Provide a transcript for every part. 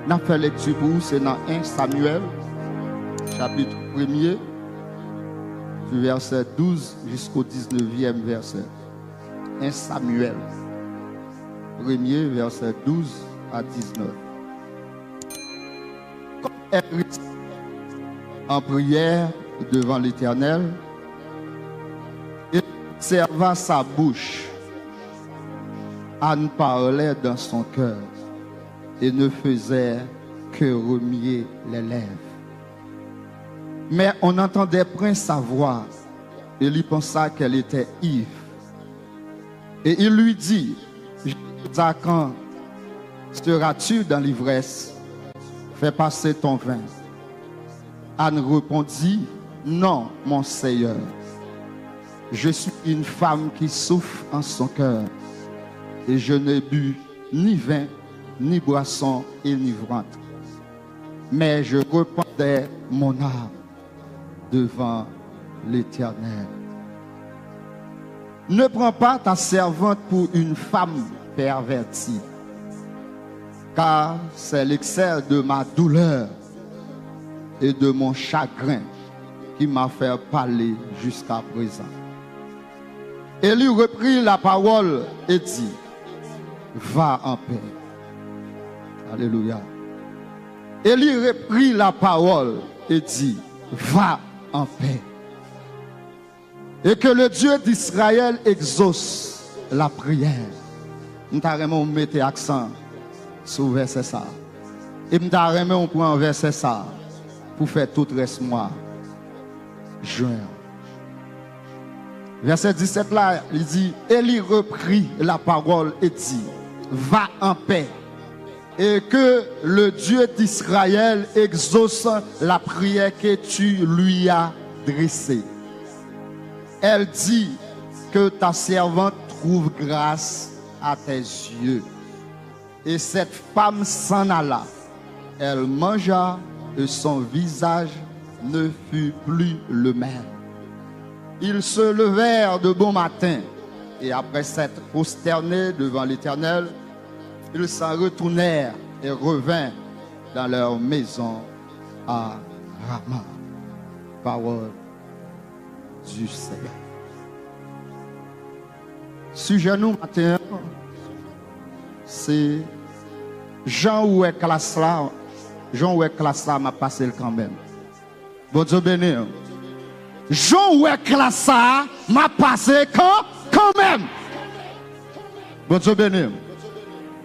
n'a fait lecture pour vous, c'est dans 1 Samuel, chapitre 1er, du verset 12 jusqu'au 19e verset. 1 Samuel, 1er, verset 12 à 19. Comme elle reste en prière devant l'Éternel, il observa sa bouche. Anne parlait dans son cœur et ne faisait que remuer les lèvres. Mais on n'entendait point sa voix. Il y pensa qu'elle était ivre. Et il lui dit, quand seras-tu dans l'ivresse? Fais passer ton vin. Anne répondit, non, mon Seigneur. Je suis une femme qui souffre en son cœur. Et je n'ai bu ni vin, ni boisson enivrante. Mais je rependais mon âme devant l'Éternel. Ne prends pas ta servante pour une femme pervertie, car c'est l'excès de ma douleur et de mon chagrin qui m'a fait parler jusqu'à présent. Élie reprit la parole et dit, va en paix. Alléluia. Élie reprit la parole et dit, va en paix. Et que le Dieu d'Israël exauce la prière. Nous t'arrêtons de mettre accent sur verset ça. Et nous t'arrêtons de prendre verset ça pour faire tout le reste moi. Juin. Verset 17 là, il dit, Élie reprit la parole et dit, va en paix. Et que le Dieu d'Israël exauce la prière que tu lui as dressée. Elle dit que ta servante trouve grâce à tes yeux. Et cette femme s'en alla. Elle mangea et son visage ne fut plus le même. Ils se levèrent de bon matin et après s'être prosternés devant l'Éternel, ils s'en retournèrent et revinrent dans leur maison à Rama. Parole du Seigneur. Sujet nous matin, c'est Jean ou est classe là, Jean ou est classe là m'a passé le quand même. Bon Dieu béni. Jean ou est classe là m'a passé quand même. Bon Dieu béni.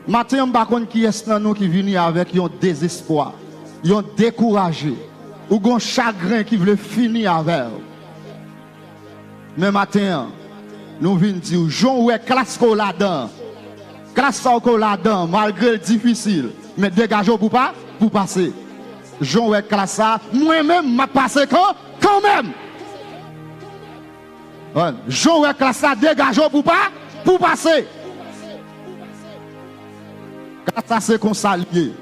Matin, je ne sais pas qui est nous qui vient avec un désespoir, un découragé, ou un chagrin qui veut finir avec. Mais matin, nous venons dire, Jean ou est classe là-dedans, malgré le difficile, mais dégageons pour pas, pour passer. Jean ou est classe là, moi-même, m'a passé quand même. Jean ou est classe là, dégageons pour pas, pour passer. Classe c'est consalié.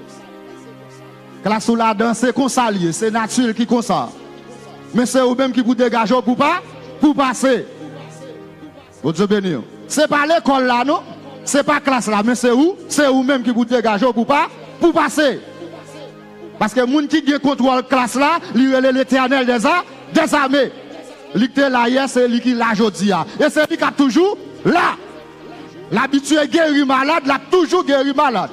Classe ou la danse c'est consalié, c'est naturel qui comme ça. Mais c'est vous même qui vous dégagez pour pas pour passer. Bon Dieu béni. C'est pas l'école là non, c'est pas classe là, mais c'est vous même qui vous dégagez pour pas pour passer. Parce que moun qui contrôle classe là, lui est l'Éternel des armées. Lui qui est là hier, c'est lui qui là aujourd'hui. Et c'est lui qui a toujours là. L'habitué guéri malade, l'a toujours guéri malade.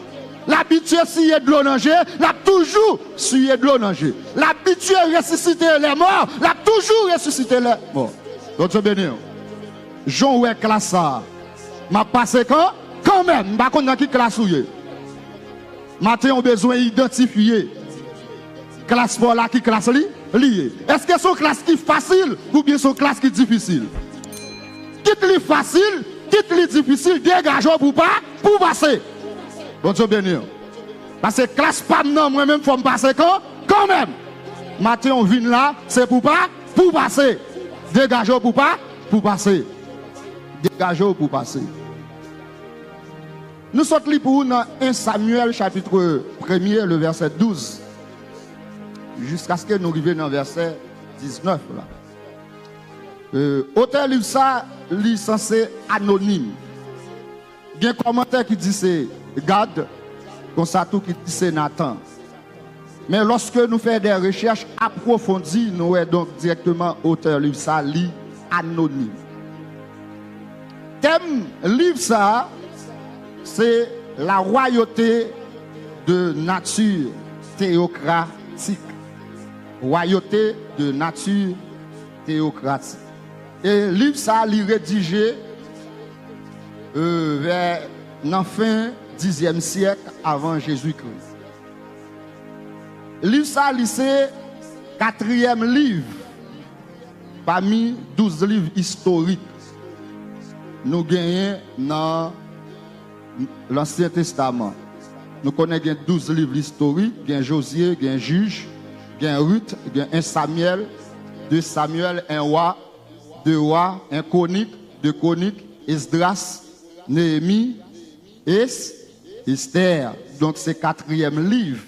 L'habitué scier de l'eau nager, l'a toujours scier de l'eau nager. L'habitué ressusciter les morts, l'a toujours ressuscité les morts. Donc je bénis. Jean ou est classe ça. M'a passé quand même, pas qu'on a qui classe ou matin on besoin d'identifier classe pour là qui classe lié. Est-ce que son classe qui facile ou bien son classe qui difficile? Quitte li facile, quitte li difficile, dégageons pour pas pour passer. Bon Dieu béni. Parce que classe pas non moi-même faut me passer quand même. Matin on vient là, c'est pour pas pour passer. Dégageons pour pas pour passer. Dégageons pour passer. Nous sommes pour dans 1 Samuel chapitre 1er le verset 12 jusqu'à ce que nous arrivions dans le verset 19 là. Auteur livre ça lit censé anonyme. Il y a un commentaire qui dit c'est Gad Comme ça, tout qui dit c'est Nathan. Mais lorsque nous faisons des recherches approfondies, nous sommes donc directement auteur livre ça, lit anonyme. Thème livre ça, c'est la royauté de nature théocratique. Royauté de nature théocratique. Et livre ça, il est rédigé vers la fin 10e siècle avant Jésus-Christ. Livre ça, c'est 4e livre parmi 12 livres historiques. Nous gagnons dans l'Ancien Testament. Nous connaissons 12 livres historiques, il y a Josué, il y a Juge, il y a Ruth, il y a 1 Samuel, 2 Samuel, 1 roi, 2 rois, 1 chronique, 2 chroniques, Esdras, Néhémie, Esther. Donc c'est 4e livre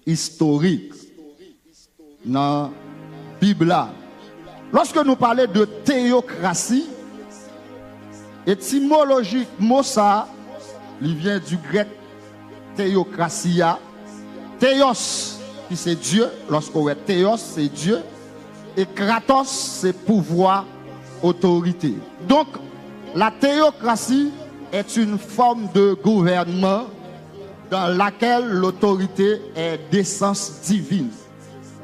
historique dans la Bible. Lorsque nous parlons de théocratie, étymologiquement ça, il vient du grec théocratia. Théos, qui c'est Dieu, lorsqu'on est théos, c'est Dieu, et kratos, c'est pouvoir, autorité. Donc, la théocratie est une forme de gouvernement dans laquelle l'autorité est d'essence divine.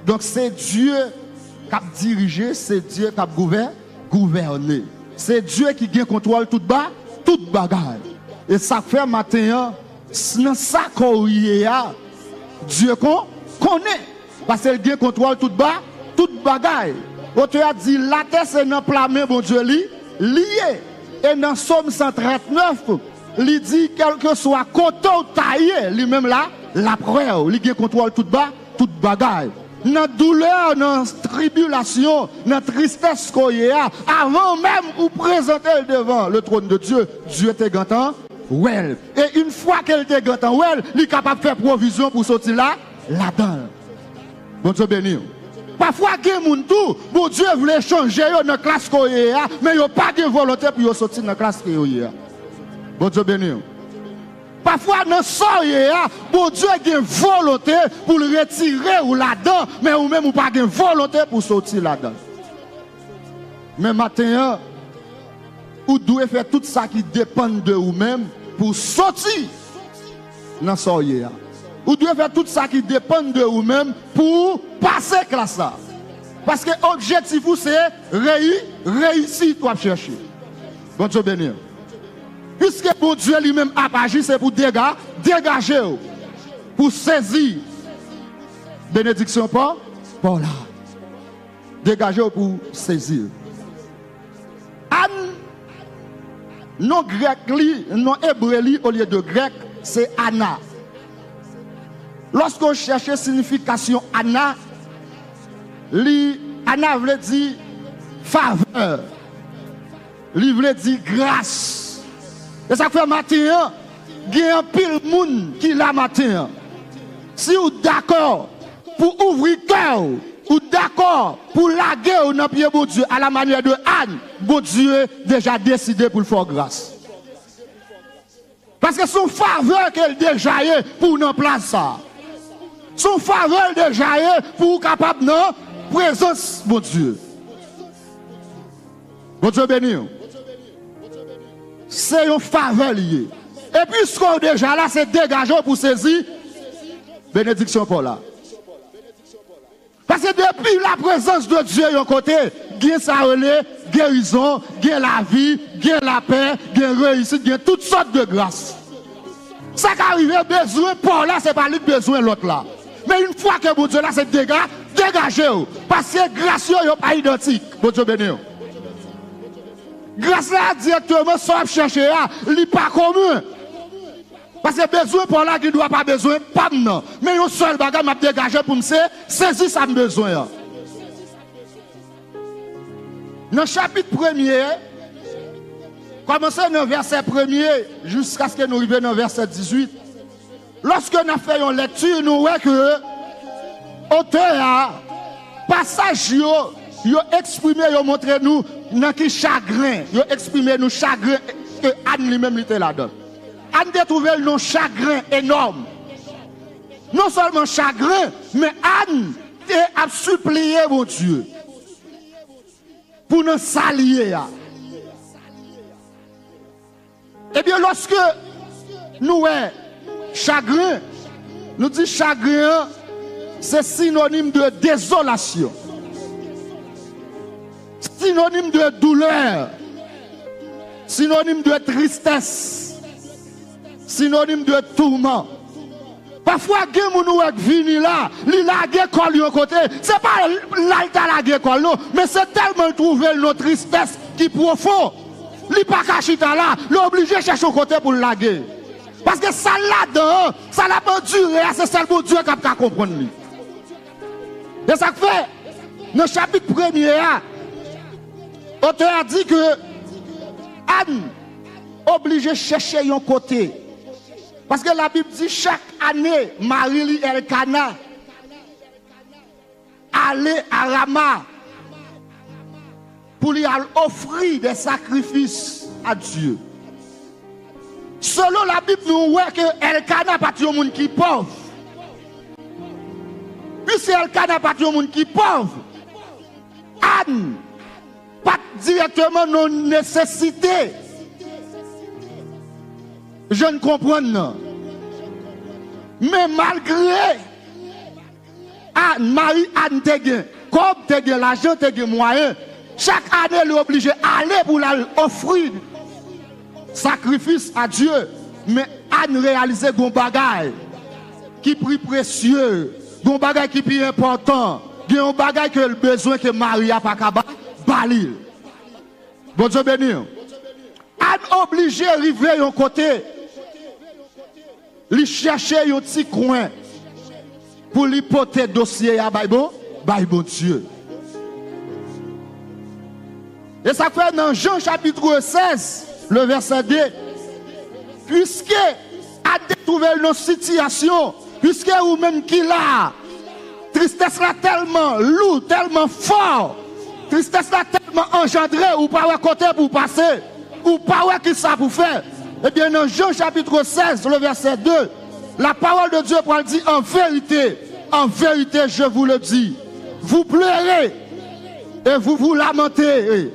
Donc, c'est Dieu qui a dirigé, c'est Dieu qui a gouverné. C'est Dieu qui contrôle tout bas, toute bagarre. Et ça fait matin, dans ça qu'on y a, Dieu connaît. Parce qu'il contrôle tout bas, toute bagarre. L'auteur a dit, la terre c'est dans plat main, bon Dieu, lié. Et dans Somme 139, il dit, quel que soit côté ou taillé, lui-même là, la preuve, il contrôle tout bas, toute bagarre. Dans douleur, dans tribulation, dans tristesse qu'on y a, avant même ou présenter devant le trône de Dieu, Dieu était gantant, well. Et une fois qu'elle était gantant, well, il est capable de faire provision pour sortir là-dedans. Bon Dieu béni. Parfois, il y a des gens tout, bon Dieu voulait changer dans la classe qu'on y a, mais il n'y a pas de volonté pour sortir dans la classe qu'on y a. Bon Dieu béni. Parfois, dans ce bon Dieu a une volonté pour le retirer ou là-dedans, mais ou même ou pas une volonté pour sortir là-dedans. Mais maintenant, vous devez faire tout ça qui dépend de vous-même pour sortir dans ce Vous devez faire tout ça qui dépend de vous-même pour passer classe là. Parce que l'objectif, c'est réussir, toi chercher. Bon Dieu béni. Puisque bon Dieu lui-même a agi, c'est pour dégager, pour saisir. Bénédiction pas là. Dégager pour saisir. Anne, non grec, non hébreu, au lieu de grec, c'est Anna. Lorsqu'on cherche la signification Anna, Anna veut dire faveur. Il veut dire grâce. Et ça fait matin, il y a un pile de monde qui l'a matin. Si vous êtes d'accord pour ouvrir le cœur, ou d'accord pour laguer dans le pied de Dieu à la manière de Anne, bon Dieu déjà décidé pour le faire grâce. Parce que son faveur qu'elle déjà est pour nous place ça. Son faveur déjà est pour capable de présence, bon Dieu. Bon Dieu béni. C'est une faveur liée. Et puis ce qu'on déjà là, c'est dégageant pour saisir. Bénédiction pour là. Parce que depuis la présence de Dieu d'un côté, il y a sa guérison, il y a la vie, il y a la paix, il y a la réussite, il y a toutes sortes de grâces. Ça qui arrive, besoin pour là, c'est pas lui besoin l'autre là. Mais une fois que bon Dieu là, c'est dégagé. Parce que grâce n'est pas identique. Bon Dieu béni. Grâce là directement, sans chercher, il n'est pas commun. Parce que besoin pour là qui ne doit pas besoin, pas non. Mais un seul bagage m'a dégagé pour me saisir ça besoin. Dans le chapitre 1er, commencez dans le verset 1er jusqu'à ce que nous arrivions dans le verset 18. Lorsque nous faisons une lecture, nous voyons que l'auteur, passage, il a exprimé, il a montré nous dans qui chagrin. Il a exprimé nous chagrin que Anne lui-même était là-dedans. Anne a trouvé nos chagrin énorme. Non seulement chagrin, mais Anne a supplié mon Dieu pour nous s'allier. Eh bien, lorsque nous avons chagrin, nous disons chagrin, c'est synonyme de désolation, synonyme de douleur, synonyme de tristesse, synonyme de tourment. Parfois, il y a des gens qui viennent là, ils lagent l'école de côté. Ce n'est pas l'alta la l'école, non, mais c'est tellement trouver notre tristesse qui est profonde. Il n'est pas caché là, il est obligé de chercher au côté pour le laguer. Parce que ça là-dedans, ça n'a pas duré, c'est ça le Dieu qui a comprendre. Et ça fait, dans le chapitre 1er, l'auteur a dit que Anne obligé de chercher un côté. Parce que la Bible dit chaque année, Marie Elkana allait à Rama pour lui offrir des sacrifices à Dieu. Selon la Bible, nous voyons que Elkana n'est pas un monde qui est pauvre. Puisque Elkana n'est pas un monde qui est pauvre, Anne pas directement nos nécessités. Je ne comprends pas. Mais malgré Anne, Marie Anne Teguin, comme Teguin, l'argent Teguin moyen, chaque année elle est obligée d'aller pour offrir sacrifice à Dieu. Mais Anne réalisait un bagage qui est plus précieux, un bagage qui est plus important, un bagage que le besoin que Marie a pas balir. Bon Dieu béni. Anne obligée d'arriver à un côté. Lui chercher un petit coin pour lui porter dossier à bon Dieu. Et ça fait dans Jean chapitre 16, le verset 2, puisque a trouvé nos situations, puisque vous-même qui l'a, tristesse là tellement lourd, tellement fort, tristesse là tellement engendrée, ou pas à côté pour passer, ou pas à qui ça pour faire. Eh bien, dans Jean chapitre 16, le verset 2, la parole de Dieu pour dire en vérité, je vous le dis, vous pleurez et vous vous lamentez.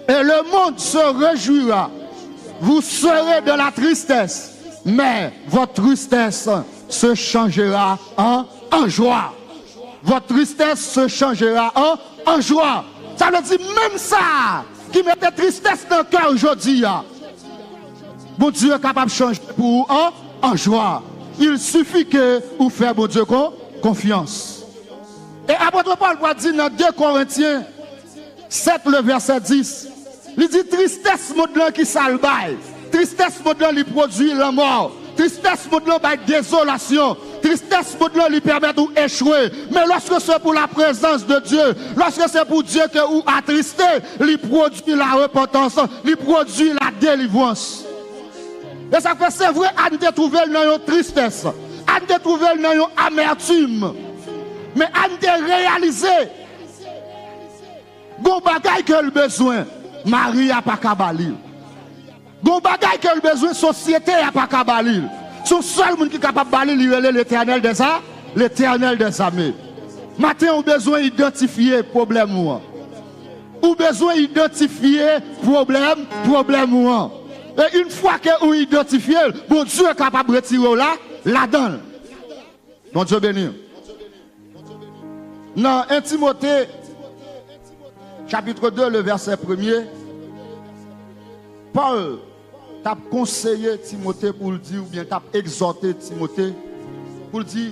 Et le monde se réjouira. Vous serez de la tristesse, mais votre tristesse se changera en joie. Votre tristesse se changera en joie. Ça veut dire même ça qui mettait tristesse dans le cœur aujourd'hui. Bon Dieu est capable de changer pour en joie. Il suffit que vous fassiez bon Dieu confiance. Et apôtre Paul va dire dans 2 Corinthiens 7, le verset 10, il dit tristesse modelant qui salbaille, tristesse modelant qui produit la mort, tristesse modelant qui désolation, tristesse modelant qui permet d'échouer. Mais lorsque c'est pour la présence de Dieu, lorsque c'est pour Dieu que vous attristé, il produit la repentance, il produit la délivrance. Et ça fait, c'est vrai, Anne te trouvé dans une tristesse, Anne te trouvé dans une amertume, mais Anne te réalisé, bon bagay que le besoin, Marie a pas kabali. Bon bagay que le besoin, société a pas kabali. Son seul monde qui est capable de balayer, l'éternel des armées, l'éternel des armées. Maintenant, on a besoin d'identifier le problème. On a besoin d'identifier le problème. Et une fois que vous identifiez, bon Dieu est capable de retirer là-dedans. Bon Dieu béni. Dans 1 Timothée, chapitre 2, le verset 1er, Paul t'a conseillé Timothée pour le dire, ou bien t'a exhorté Timothée pour le dire,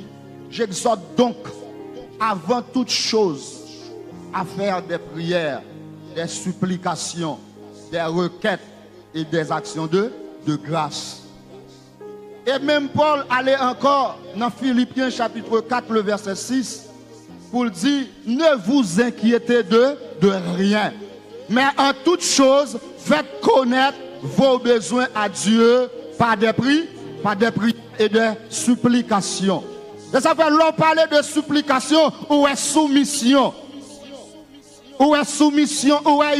j'exhorte donc avant toute chose à faire des prières, des supplications, des requêtes et des actions de grâce. Et même Paul allait encore dans Philippiens chapitre 4, le verset 6, pour dire, ne vous inquiétez de rien, mais en toute chose, faites connaître vos besoins à Dieu par des prières et des supplications. Et ça fait, l'on parlait de supplication, ou est soumission, ou est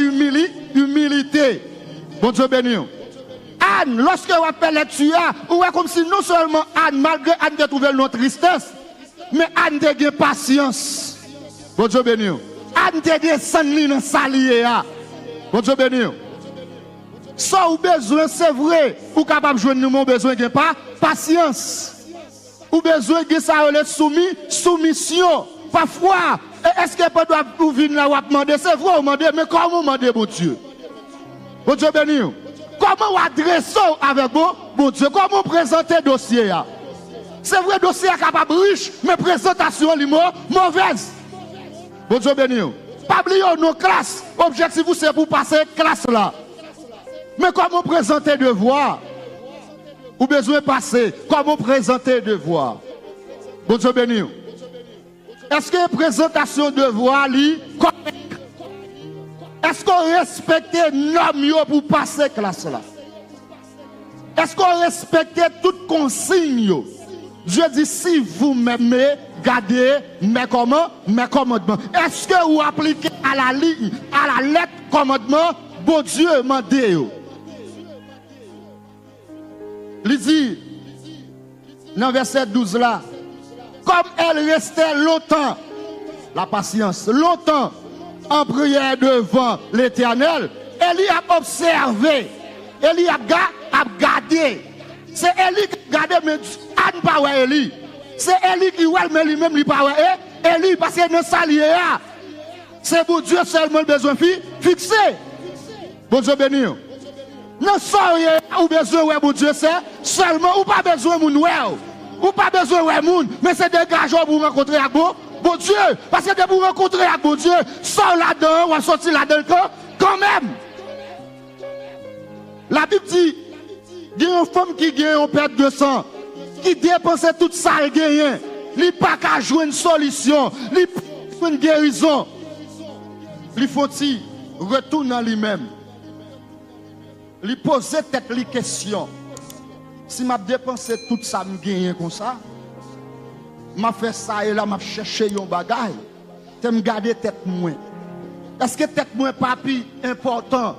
humilité. Bon Dieu béni. Anne, lorsque vous appelez lecture, vous voyez comme si non seulement Anne, malgré Anne a trouvé notre tristesse, mais Anne a eu patience. Bon Dieu béni. Anne a descendu dans sa liée. Bon Dieu béni. Ça ou besoin, c'est vrai. Ou capable de jouer nous, besoin de pas patience. Ou besoin de ça, soumission. Parfois, est-ce que peut vous venir là ou demander, c'est vrai ou demander, mais comment demander, bon Dieu? Bon Dieu béni. Comment vous adressez avec vous, bon Dieu? Comment présenter le dossier? C'est vrai, le dossier est capable riche, mais présentation est mauvaise. Bon Dieu béni. Pas oublier nos classes. Objectif, c'est pour passer classe là. Mais comment présenter devoir? Ou besoin de passer? Comment présenter devoir? Bon Dieu béni. Est-ce que la présentation devoir est correcte? Est-ce qu'on respecte les normes pour passer classe là? Est-ce qu'on respecte toutes consignes? Dieu dit si vous m'aimez, gardez mes commandements. Est-ce que vous appliquez à la ligne, à la lettre commandement? Bon Dieu m'a dit. Il dit, dans verset 12 là, comme elle restait longtemps, la patience, longtemps en prière devant l'Éternel, Élie a observé, Élie a gardé. C'est Élie qui a gardé, mais Anne pas ouais Élie. C'est Élie qui ouais, mais lui-même il pas ouais Élie, parce que dans sa liée, c'est pour Dieu seulement le besoin fixé. Bon Dieu béni. Non sérieux ou besoin ouais bon Dieu c'est seulement ou pas besoin moun ouais ou pas besoin ouais moun mais c'est dégageant pour rencontrer avec bon Dieu parce que pour rencontrer avec bon Dieu sort là-dedans ou sortir là-dedans quand même. La Bible dit il y a une femme qui gagne une perte de sang qui dépense tout ça elle gagne il pas qu'à jouer une solution il pas une guérison il faut-il retourner en lui-même. Il pose tête les questions. Si m'a dépensé tout ça, me gagner comme ça, m'a fait ça et là m'a cherché un bagage. Tu me garder tête moins. Est-ce que tête moins pas plus important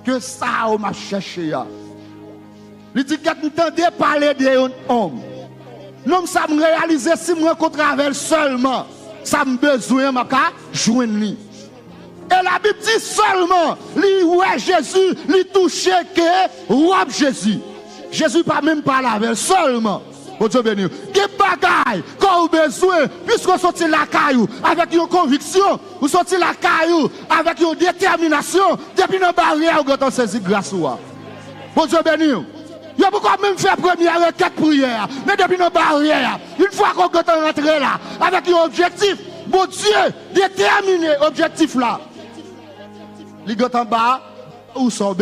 que ça ou m'a cherché là? Il dit que m'entendez parler d'un homme. Non ça me réaliser si me rencontre avec seulement, ça me besoin m'a joindre lui. Et la Bible dit seulement, lui ouais Jésus, lui touché que roi Jésus. Jésus pas même parlé avec seulement. Bon Dieu béni. Quel bagaille quand vous besoin, puisqu'on sortit la caillou avec une conviction, vous sortez la caillou avec une détermination, depuis nos barrières, vous avez saisi grâce à bon Dieu béni. Il y a pourquoi même faire première requête prière, mais depuis nos barrières, une fois qu'on est rentré là, avec un objectif, bon Dieu, déterminé objectif là. Les gars en bas, où sont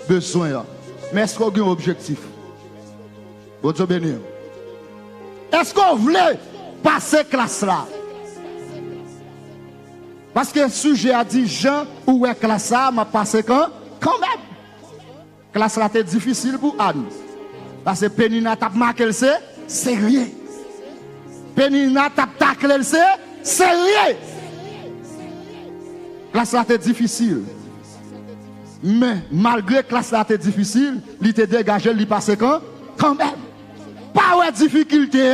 besoin. Mais est-ce qu'on a un objectif? Bon Dieu béni. Est-ce qu'on voulait passer classe là? Parce que le sujet a dit Jean, où est classe là, m'a passé quand même. Classe là était difficile pour Anne. Parce que Pénina t'a marqué le c'est rien. Pénina t'a taclé le c'est rien. Classe là était difficile. Mais malgré que la classe était difficile, il était dégagé, il passait quand même. Pas de difficulté,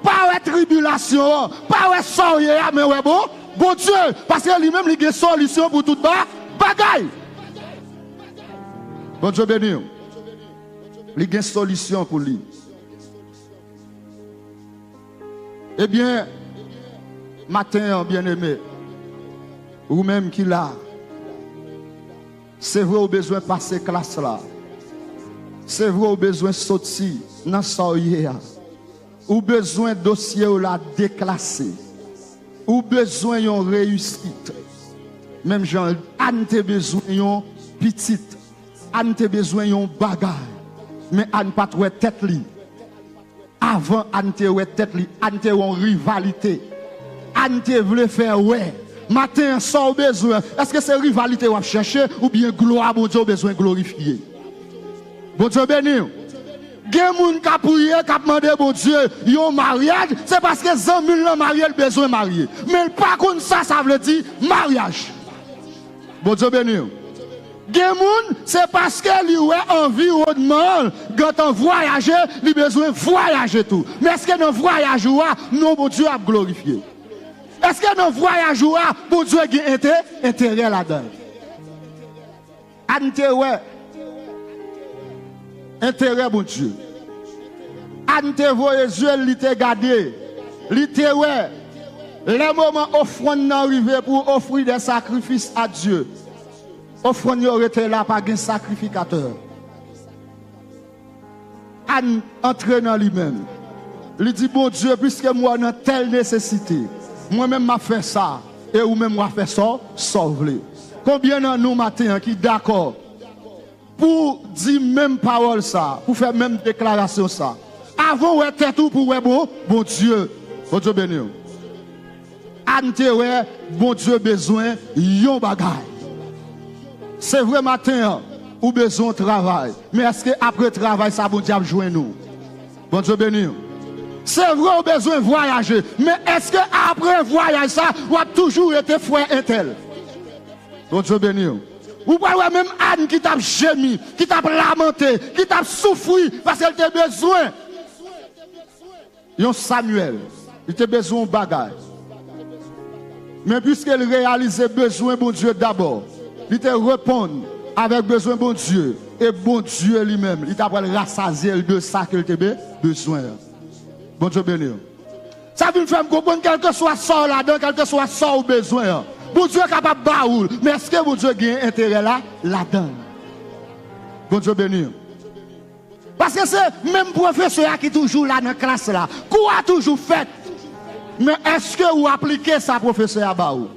pas de tribulation, pas de soirée, mais ouais bon Dieu, parce que lui-même il a une solution pour tout bagaille. Bon Dieu béni. Il a une solution pour lui. Eh bien, matin, bien-aimé, ou même qui l'a. C'est vrai au besoin de passer classe là. C'est vrai au besoin de sortir dans soirée. Ou besoin de dossier ou la déclasser. Ou besoin de réussite. Même Jean, Anne te besoin de petite. Anne te besoin de bagarre. Mais Anne pas trouvé tête li. Avant Anne te trouvé tête li, Anne te en rivalité. Anne te voulait faire ouais. Matin, sans besoin. Est-ce que c'est rivalité qu'on chercher ou bien gloire, bon Dieu, besoin de glorifier? Bon Dieu béni. Il y a des gens qui ont prié, qui ont demandé, bon Dieu, ils ont mariage, c'est parce que les hommes ont marié, ils ont besoin de marier. Mais pas comme ça, ça veut dire mariage. Bon Dieu béni. Il Gemoun, c'est parce que lui a environnement, quand on voyage, il a besoin de voyager tout. Mais est-ce que dans voyage, non, bon Dieu a glorifié? Est-ce que dans voyage, bon Dieu a intérêt là-dedans? Intérêt, bon Dieu. Ante voye Dieu, il t'a gardé. Il t'a ouais. Les moments offrande n'arrivé pour offrir des sacrifices à Dieu. Offrande aurait été là par un sacrificateur. Anne entre dans lui-même. Il dit, bon Dieu, puisque moi dans telle nécessité, moi-même m'a fait ça, et ou même m'a fait ça, sauve-le. Combien de nous matin qui d'accord pour dire même parole ça, pour faire même déclaration ça. Avant ouais tête tout pour ouais bon Dieu béni. Ante ouais bon Dieu besoin yon bagay. C'est vrai matin ou besoin de travail, mais est-ce que après travail ça bon Dieu a joindre nous? Bon Dieu béni. C'est vrai ou besoin de voyager, mais est-ce que après voyage ça ou a toujours été frère intel? Bon Dieu béni. Ou pas même Anne qui t'a gémi, qui t'a lamenté, qui t'a souffri parce qu'elle t'a besoin. Yon Samuel, il t'a besoin de bagage. Mais puisqu'elle réalisait besoin bon Dieu d'abord, il te répond avec besoin bon Dieu. Et bon Dieu lui-même, il t'a rassasié de ça qu'il t'a besoin. Bon Dieu béni. Ça veut faire comprendre quel que soit ça là-dedans, quel que soit ça au besoin. Bon Dieu est capable de baoul, mais est-ce que bon Dieu a intérêt là-dedans? Bon Dieu béni. Parce que c'est même professeur qui est toujours là dans la classe là. Quoi a toujours fait? Mais est-ce que vous appliquez ça, professeur à baoul?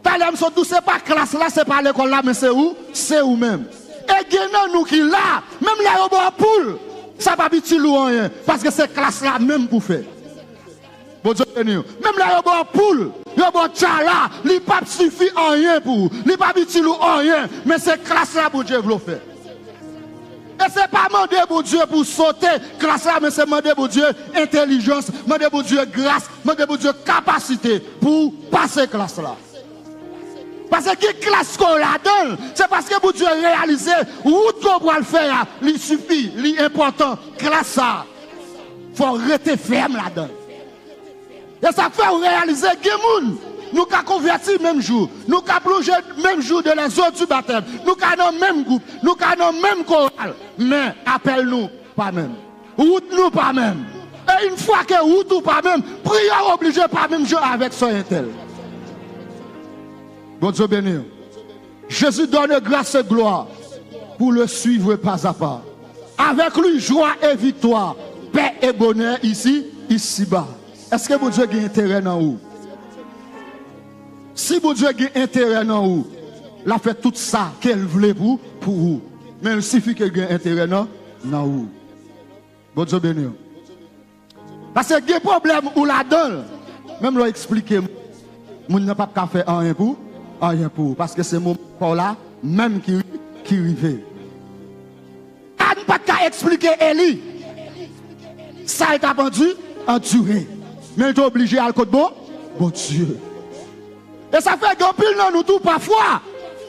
Talem surtout, c'est pas classe là, c'est pas l'école là, mais c'est où? C'est où même. Et gagnant nous qui là, même là, au bord poule, ça va pas utile ou rien. Parce que c'est classe là même pour faire. Bon Dieu béni. Même là, au bord poule. Yo bon tchala, li pas suffit en rien pour, li pas utile en rien, mais c'est classe là pour Dieu veut faire. Et c'est pas demander pour Dieu pour sauter classe là, mais c'est demander pour Dieu intelligence, demander pour Dieu grâce, demander pour Dieu capacité pour passer classe là. Parce que qui classe qu'on la donne, c'est parce que pour Dieu réaliser route qu'on pourra le faire, il suffit, l'important classe ça. Faut rester ferme là-dedans. Et ça fait réaliser que nous avons converti le même jour, nous avons plongé le même jour de les eaux du baptême, nous avons le même groupe, nous avons le même choral, mais appelle-nous pas même, route nous pas même. Et une fois que route ou pas même, prière obligée pas même jour avec son intel. Bon Dieu béni. Jésus donne grâce et gloire pour le suivre pas à pas. Avec lui, joie et victoire, paix et bonheur ici-bas. Est-ce que bon Dieu a intérêt dans vous? Si bon Dieu a intérêt dans vous, il a fait tout ça qu'elle voulait pour vous. Mais il suffit qu'il ait intérêt dans vous. Bon Dieu béni. Parce que il y a des problèmes où la donne. Même leur expliquer, mon n'a pas faire rien pour. Parce que c'est mon corps là, même qui arrive. On n'a pas qu'à expliquer Élie. Ça est attendu, enduré. Mais il est obligé à le côté bon Dieu. Et ça fait qu'on pile dans nous tout parfois.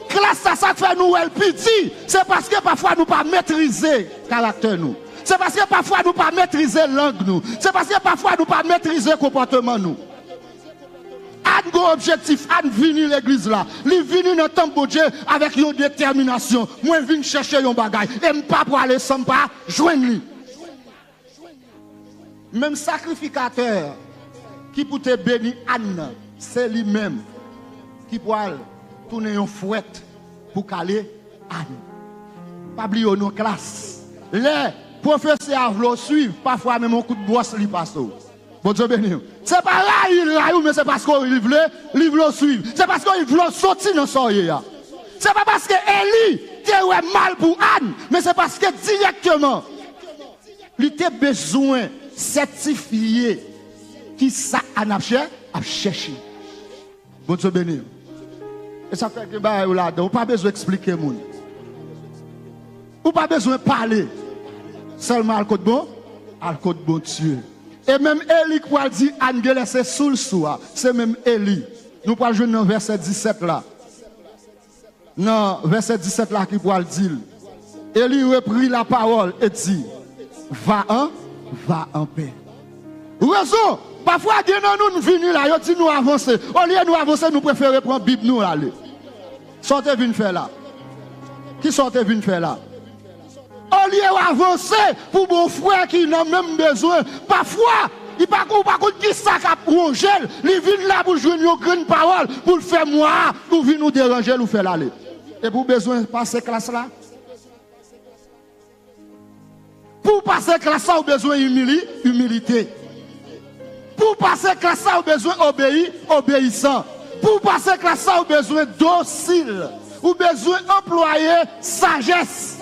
Classe ça fait nous elle petit. C'est parce que parfois nous pas maîtriser caractère nous. C'est parce que parfois nous pas maîtriser langue nous. C'est parce que parfois nous pas maîtriser comportement nous. Un gros objectif, un venir l'église là. Il vient dans le temple de Dieu avec une détermination. Moi je viens chercher un bagage et pas pour aller sans pas joindre lui. Même sacrificateur qui pour te bénir Anne, c'est lui-même qui pour tourner un fouet pour caler Anne. Pas oublier nos classes. Les professeurs veulent suivre, parfois même un coup de brosse lui passe. Bon Dieu béni. C'est pas là il mais c'est parce qu'il veut suivre. C'est parce qu'il veut sortir dans son yé. C'est pas parce que Élie était mal pour Anne, mais c'est parce que directement il a besoin certifié qui ça a cherché. Bon Dieu béni. Et ça fait que là-dedans, on pas besoin d'expliquer moun. On pas besoin de parler. Seulement à côté bon Dieu. Et même Élie qui a dit Anne c'est sous le soir, c'est même Élie. Nous pouvons jouer dans verset 17 là. Non, verset 17 là qui pourra le dire. Élie reprit la parole et dit, va en paix. Raison, parfois, nous venons là, nous nous avancer. Au lieu de nous avancer, nous préférons prendre la Bible, nous aller. Sortez venir faire là. Qui sortez venir faire là? Au lieu d'avancer pour mon frère qui n'a même besoin, parfois, il pas contre qui ça cap ronger, il vient là pour jouer une grande parole, pour le faire moi, pour venir nous déranger, nous faire aller. Et pour besoin de passer classe là? Pour passer classe là, vous besoin d'humilité. Pour passer classe là, vous besoin obéissant. Pour passer classe là, vous besoin docile. Vous besoin d'employer sagesse.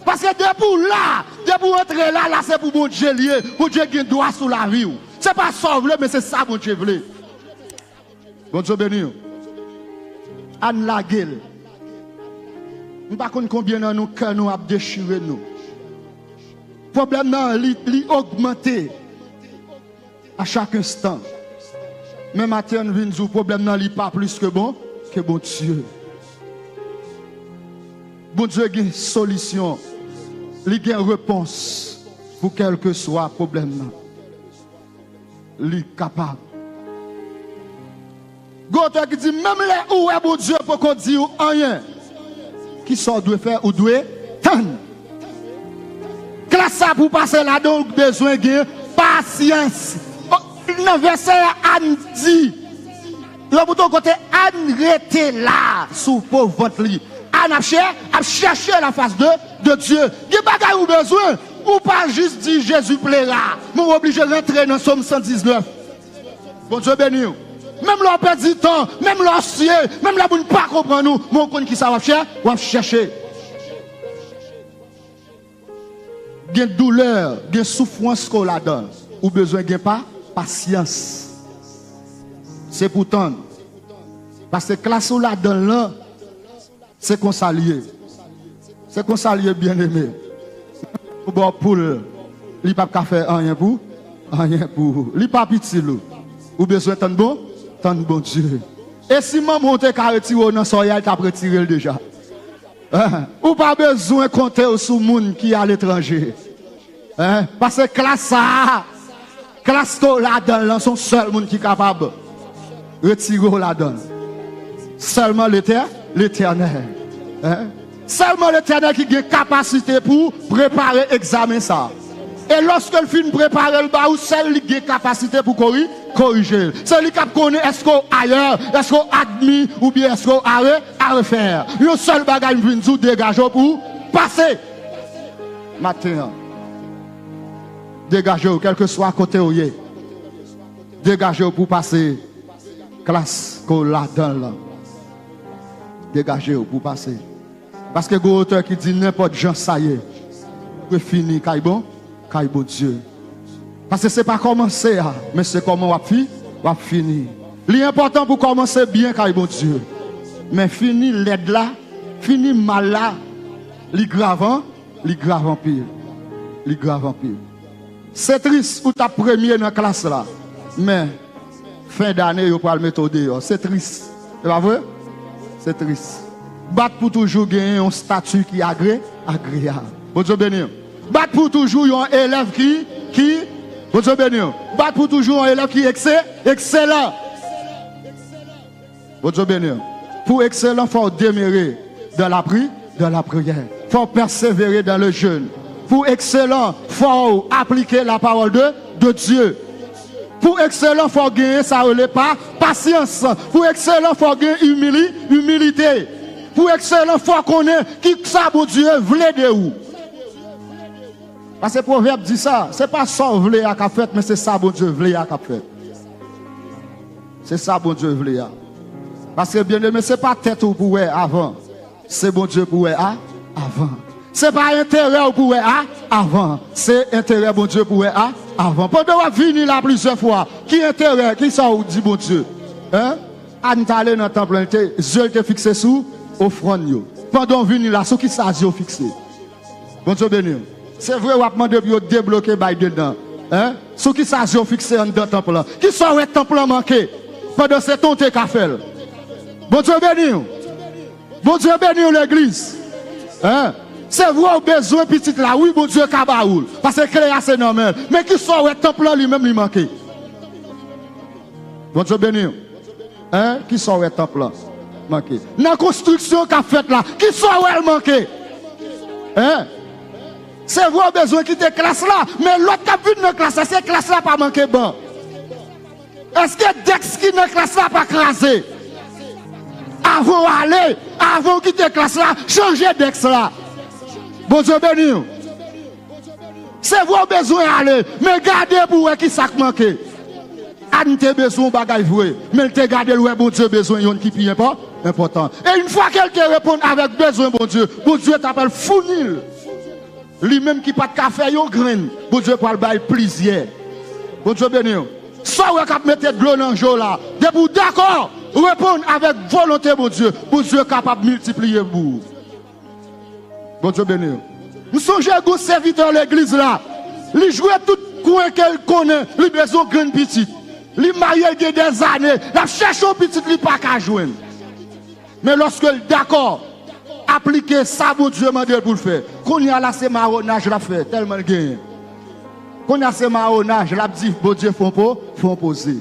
Parce que depuis entrer là, c'est pour bon Dieu lié, pour Dieu qui doit sous la vie. Ce n'est pas ça, mais c'est ça, bon Dieu veut. Bon Dieu béni. Anne la gueule. Je ne sais pas combien de nous cœurs nous a déchiré nous. Le problème est augmenté à chaque instant. Mais matin, le problème n'est pas plus que bon Dieu. Bon Dieu a une solution. Il y a une réponse pour quel que soit le problème. Il est capable. L'auteur qui dit, même les où est bon Dieu pour qu'on dise rien. Qui sort doit faire ou doit tendre. Classe ça pour passer là, donc besoin de patience. Dans le verset, Anne dit, le bouton côté, Anne rete là, sous pauvre ventre. Anne a cherché la face de Dieu. Il n'y a pas de besoin. Ou pas juste dire Jésus plaira. Mais on est obligé de rentrer dans Somme 119. Bon Dieu béni. Même l'on perd du temps, même l'on sied, même là, vous ne pas comprendre nous. Mon con qui ça va chercher. Il y a douleur, il y a souffrance qu'on la donne. Ou besoin de patience. C'est pourtant. Parce que classe ou la donne là, c'est qu'on s'allie. C'est qu'on s'allie bien aimé. Pour poule, il n'y a pas de faire rien pour. Il n'y a pas de petit loup. Ou besoin de bon Dieu. Et si maman monte qu'à retirer dans son yal, t'as retiré déjà. Ou pas besoin de compter sur le monde qui est à l'étranger. Parce que classe là-dedans, sont seul monde qui est capable de retirer là-dedans. Seulement l'Éternel. Seulement l'Éternel qui a une capacité pour préparer l'examen ça. Et lorsque le film prépare le bas, celle qui a une capacité pour corriger. Celui qui connaît est-ce qu'on ailleurs, est-ce qu'on admis ou bien est-ce qu'on à refaire. Le seul bagage qui vient dégager pour passer. Maintenant, dégagez quel que soit côté où il est. Dégagez pour passer classe qu'on l'a dans là. Dégagez pour passer. Parce que l'auteur qui dit n'importe gens ça y est. Pour finir, bon Dieu. Parce que ce n'est pas commencer, mais c'est comment on va finir. L'important pour commencer bien, bon Dieu. Mais finir l'aide là, finir mal là, li grave en pire. Li grave en pire. C'est triste ou ta première dans la classe là. Mais fin d'année, vous pouvez le mettre au dehors. C'est triste. C'est pas vrai? C'est triste. Battre pour toujours gagner un statut qui est agréable. Bon Dieu béni. Battre pour toujours un élève qui bon Dieu béni. Battre pour toujours un élève qui est excellent. Bon Dieu béni. Pour excellent, il faut demeurer dans la prière. Il faut persévérer dans le jeûne. Pour excellent, il faut appliquer la parole de Dieu. Pour excellent, il faut gagner ça ne pas patience. Pour excellent, il faut gagner humilité. Pour excellent, il faut connaître qui ça, bon Dieu, voulait de où. Parce que le proverbe dit ça. Ce n'est pas ça voulait à fait, mais c'est ça, bon Dieu, voulait à fait. C'est ça, bon Dieu, voulait à. Parce que bien aimé, ce n'est pas tête ou pour avant. C'est bon Dieu pour avant. Ce n'est pas intérêt pour avant. C'est intérêt, bon Dieu, pour avant. Pendant qu'on venir là plusieurs fois, qui intérêt, qui ça ou dit bon Dieu? Anne t'allait dans le temple, Dieu te fixé sous offrande. Pendant qu'on venir là, ce qui ça Dieu fixé. Bon Dieu béni. C'est vrai, on a demandé de débloquer dedans. Ce qui ça Dieu fixé dans le temple là. Qui ça le temple manqué? Pendant ce temps, tu as fait. Bon Dieu béni. Bon Dieu bénit l'église. Hein? C'est vous avez besoin petit là, oui, bon Dieu, kabaoul. Parce que créer c'est normal. Mais qui sort le temple là lui-même lui manqué. Bon Dieu bénit. Hein? Qui sort le temple là? Manqué. Dans la construction qu'a faite là, qui sort elle manqué? Hein? C'est vous avez besoin de quitter classe là, mais l'autre qui a vu dans la classe, c'est classe là pas manqué bon. Est-ce que Dex qui dans la classe là pas crasé? Avant aller, avant quitter classe là, changer Dex là. Bon Dieu béni. C'est vous besoin d'aller, mais gardez pour qui ça manqué. Anne te besoin bagay vrai, mais te garder le bon Dieu besoin yon qui plus important. Et une fois quelqu'un répond avec besoin bon Dieu t'appelle fournil. Lui-même qui pas de café yon grain, bon Dieu pour le bail plaisir. Bon Dieu béni. Soit vous cap mettre de l'eau dans le jour là, de vous d'accord, répondre avec volonté bon Dieu capable de multiplier vous. Bon Dieu béni. Nous songez à un serviteur de l'église là. Il joue tout coin qu'elle connaît. Il a besoin de grain petit. Il marié des années. Il cherche un petit, il pas qu'à jouer. Mais lorsque il est d'accord, appliquer ça, bon Dieu m'a dit pour le faire. Quand il y a là, c'est marronnage, la fait tellement de gain. Quand il y a ce marronnage, la dit, bon Dieu, faut poser.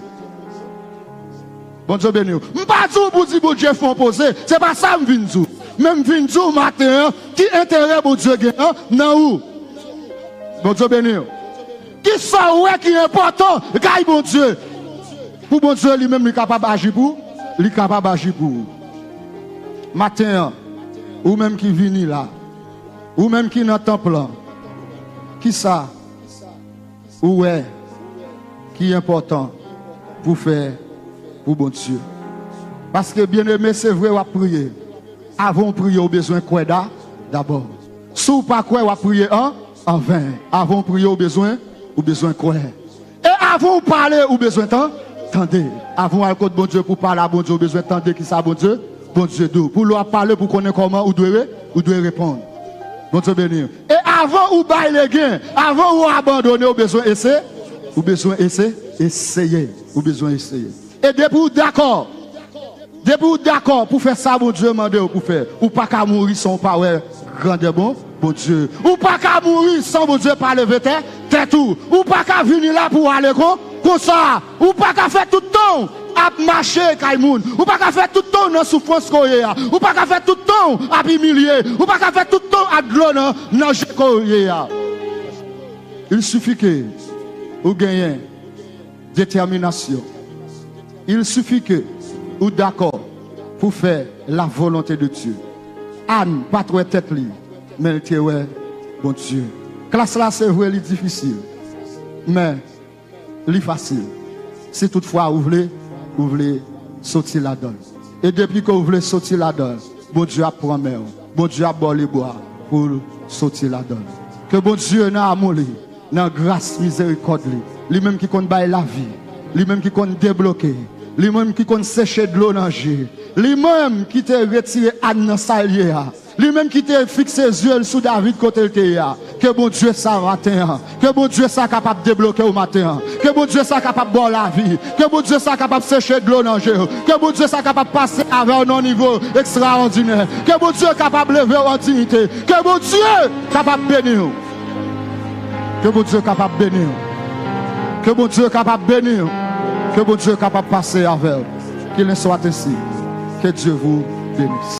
Bon Dieu béni. Je ne pas dire pour dire, bon Dieu, faut poser. Ce n'est pas ça que je viens dire. Même je viens dire matin, qui intérêt, bon Dieu, non où? Bon Dieu béni. Qui sait qui est important, gagne bon Dieu. Pour bon Dieu, lui-même, il est capable d'agir pour. Il est capable d'agir pour. Matin, ou même qui vient là, ou même qui est dans le temple là, qui ça? Où est qui est important pour faire pour bon Dieu. Parce que bien aimé, c'est vrai, on va prier. Avant de prier, on a besoin de quoi d'abord. Si vous pas quoi, on va prier en vain. Avant de prier, on a besoin de quoi. Et avant de parler, on a besoin de tendez. Avant de bon Dieu pour parler à bon Dieu, on a besoin de tendez qui ça bon Dieu. Bon Dieu d'où. Pour leur parler, pour connaître comment, vous devez répondre. Bon Dieu béni. Et avant ou bailler les gains, avant ou abandonner, vous besoin d'essayer. Vous besoin essayer. Vous besoin essayer. Et depuis d'accord. Depuis d'accord pour faire ça, bon Dieu demande pour faire. Ou pas qu'à mourir sans parler grand bon Dieu. Ou pas qu'à mourir sans bon Dieu par lever tête tout. Ou pas qu'à venir là pour aller comme ça. Ou pas qu'à faire tout le temps à marcher Kaimoun. Ou pas qu'à faire tout le temps dans souffrance koya. Ou pas qu'à faire tout le temps à humilier. Ou pas qu'à faire tout le temps à glon dans koya. Il suffit que vous gagnez détermination. Il suffit que vous d'accord pour faire la volonté de Dieu. Anne, pas trop tête libre, mais elle était bon Dieu. Classe là, c'est vrai, c'est difficile, mais c'est facile. Si toutefois vous voulez sortir la donne. Et depuis que vous voulez sortir la donne, bon Dieu a promis, bon Dieu a bon les bois pour sortir la donne. Que bon Dieu n'a amour, n'a grâce, miséricorde, lui-même qui compte bailler la vie, lui-même qui compte débloquer. Lui-même qui compte sécher de l'eau dans le jeu. Lui-même qui t'a retiré Anne dans sa lière. Lui-même qui t'a fixé les yeux sous David côté le théâtre. Que bon Dieu ça matin. Que bon Dieu ça capable de débloquer au matin. Que bon Dieu ça capable de boire la vie. Que bon Dieu ça capable de sécher de l'eau dans le jeu. Que bon Dieu ça capable de passer avec un niveau extraordinaire. Que bon Dieu capable de lever en dignité. Que bon Dieu capable de bénir. Que bon Dieu capable de bénir. Que bon Dieu capable de bénir. Que bon Dieu est capable de passer avec. Qu'il en soit ainsi. Que Dieu vous bénisse.